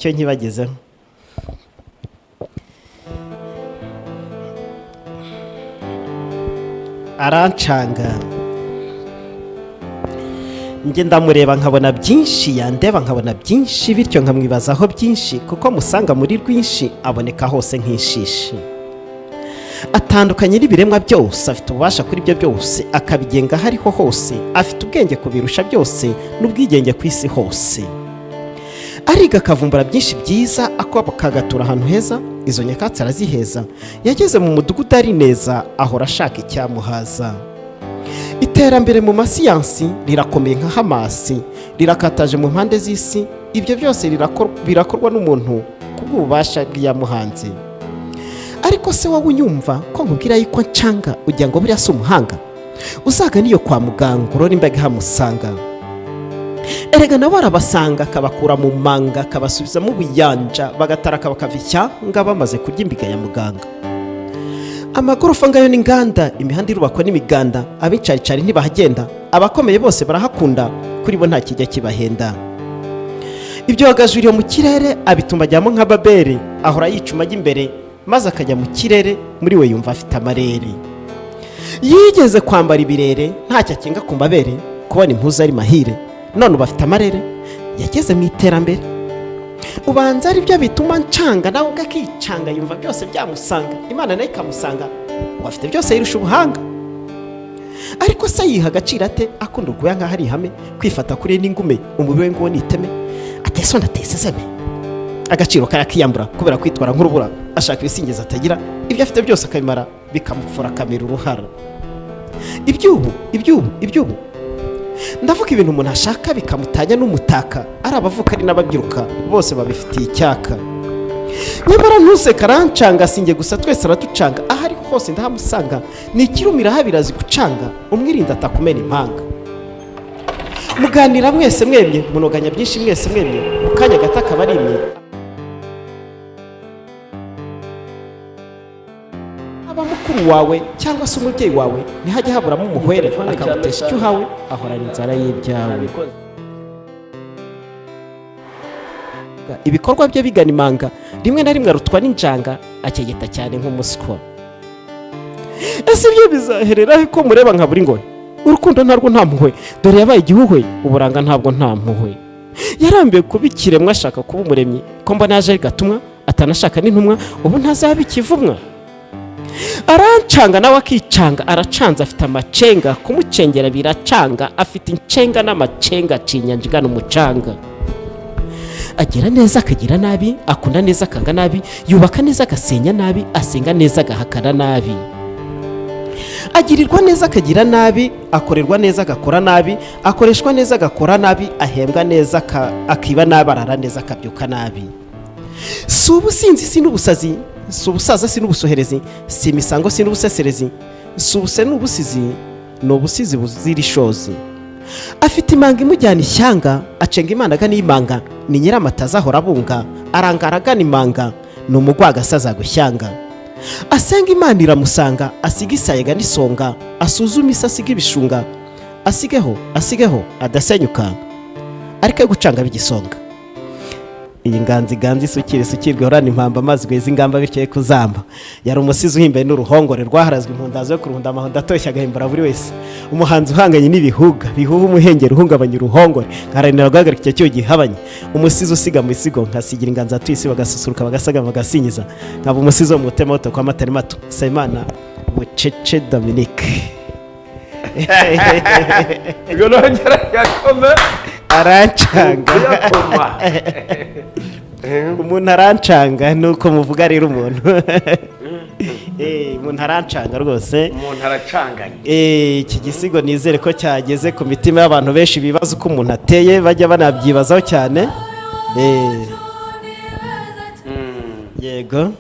cyo nkibagezeho. Arancanga, njye ndamureba nkabona byinshi, yandeba nkabona byinshi, bityo nkamwibazaho byinshi, kuko musanga muri rwinshi aboneka hose nk'ishishi. Atandukanye n'ibiremwa byose, afite ububasha kuri byo byose, akabigenga aho ariho hose, afite ubwenge kubirusha byose n'ubwigenge ku isi hose. Ariga akavumbura byinshi byiza, akagatura ahantu heza, izo nyakatsi araziheza. Yageze mu mudugudu ari neza, ahora ashaka icyamuhaza. Iterambere mu masiyansi rirakomeye nka Hamasi, rirakataje mu mpande z'isi. Ibyo byose birakorwa n'umuntu kubw'ububasha bw'iyamuhanze. Ariko se wowe unyumva ko nkubwira yuko ncanga, ugira ngo buriya si umuhanga? Uzaga niyo kwa muganga urora imbaga ihamusanga. Erega nabo arabasanga, akabakura mu manga, akabasubiza mu buyanja, bagataraka bakava ishyanga bamaze kurya imbiga ya muganga. Amagorofa ngayo n'inganda, imihanda irubakwa n'imiganda, abicaricari ntibahagenda, abakomeye bose barahakunda, kuri bo nta kijya kibahenda. Ibyo wagajuriye mu kirere abituma ajyamo nka Babeli, ahora yicuma ajya imbere, maze akajya mu kirere, muri we yumva afite amarere. Yigeze kwambara ibirere, ntacyo akinga ku mabere, kubona impuzu ari mahire, none uba afite amarere. Yageze mu iterambere. Ubanza ari byo bituma ncanga, nawe ugakicanga, yumva byose byamusanga, Imana nayo ikamusanga, afite byose yirusha ubuhanga. Ariko se yiha agaciro ate, akunda urwuya nk'aho ari ihame, kwifata kuri n'ingume, umubiri we ngo niteme, atese ndatese seme. Agaciro karakiyambura kubera kwitwara nk'urubura, ashaka ibisingiza atagira, ibyo afite byose akabimara, bikamupfura akamira uruhara. Ibyubu ndavuga ibintu umuntu ashaka bikamutanya n'umutaka, ari abavuka ari n'ababyiruka, bose babifitiye icyaka. Nyamara ntuseka, arancanga, sinjye gusa twese araducanga, aho ari hose ndahamusanga. Ni ikirumira habirazi gucanga, umwirinda atakumena impanga. Muganira mwese mwemye, munoganya byinshi mwese mwemye, mu kanya gato akaba ari imye. Aba mukuru wawe cyangwa se umubyeyi wawe, ntihajya haburamo umuhwere, akagutesha icyo uhawe, ahorana inzara y'ibyawe. Ibikorwa bye bigana imanga, rimwe na rimwe arutwa n'injanga, akegeta cyane nk'umuswa. Ese ibyo bizaherera ko mureba nka buri ngohe? Urukundo ntarwo nta mpuhwe, dore yabaye igihuhwe, uburanga ntabwo nta mpuhwe. Yarambiwe kuba ikiremwa, ashaka kuba umuremyi, ko mbona yaje ari gatumwa, atanashaka n'intumwa, ubu ntazaba ikivumwa. Arancanga nawe akicanga, aracanza afite amacenga, kumucengera biracanga, afite incenga n'amacenga, acinyanja igana umucanga. Agira neza akagira nabi, akunda neza akanga nabi, yubaka neza agasenya nabi, asenga neza agahakana nabi. Agirirwa neza akagira nabi, akorerwa neza agakora nabi, akoreshwa neza agakora nabi, ahembwa neza akiba nabi, arara neza akabyuka nabi. Si ubusinzi si n'ubusazi, si ubusaza si n'ubusoherezi, si imisango si n'ubuseserezi, si ubuse n'ubusizi, ni ubusizi buzira ishozi. Afite imanga imujyana ishyanga, acenga Imana agana imanga, ni nyiramataza ahora abunga, arangara agana imanga, ni umugwaga asaza gushyanga. Asenga Imana iramusanga, asiga isayaga n'isonga, asuzuma isi asiga ibishunga, asigeho adasenyuka, ariko gucanga bigisonga. Iyi nganzi isukirwe horana impamba, mazi gweza ingamba bityo kuzamba. Yari umusizi uhimbaye n'uruhongore, rwaharazwe impundazo yo kurunda amahonda atoshya agahimbura buri wese. Umuhanzi uhanganye n'ibihuga, bihuha umuhengeri uhungabanya uruhongore, nkaranira guhagarika icyo cyo gihabanye. Umusizi usiga mu isigo, nkasigira inganza tuyisi bagasusuruka bagasaga bagasinyiza. Nkaba umusizi wo mu mutema woto kwa matari mato. Sayimana Bucece Dominique. Igorongera yakome Arancanga. Umuntu arancanga, nuko muvuga rero umuntu. Umuntu arancanga rwose. Umuntu aracanganye. Iki gisigo nizere ko cyageze ku mitima y'abantu benshi, bibaza uko umuntu ateye, bajya banabyibazaho cyane. Yego.